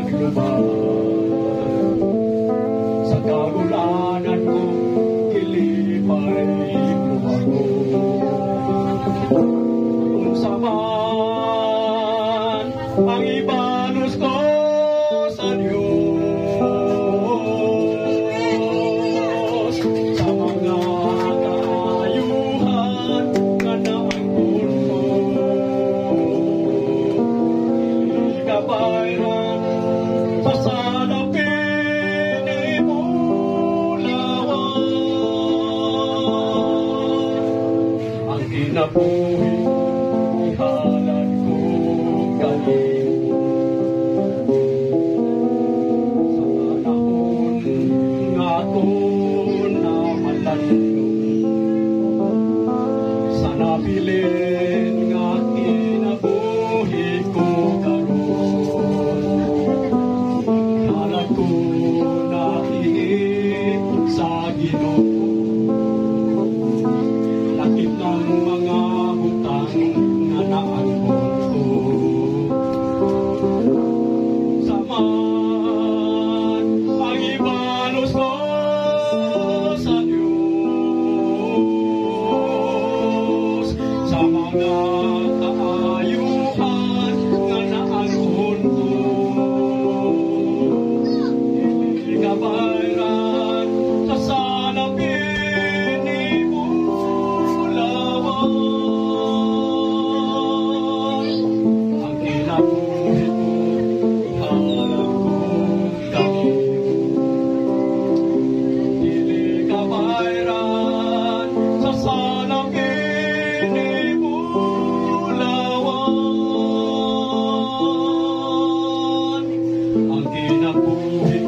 naglubad. Sa kagulanan ko, ilipay lumago. Kung saman ang ibanos ko sa Diyos, sa mga kaayuhan nga naangkon mo, ikabayran sa salapin imulawan. Ang kinabuhi ihalad ko kanimo, sa panahon nga ako namalalo, sa nabilin nga kinabuhi ko karon. Ihalad ko na ihi sa Ginoo, lakip ng mga butang nga naangkon ko. Saman ang ibanos ko sa Diyos, sa mga kaayuhan nga naangkon ko. Ikabayran sa salapin imulawan. Ang kinabuhi ko, ihalad ko kanimo. Dili kabayran sa salapin imulawan. Ang kinabuhi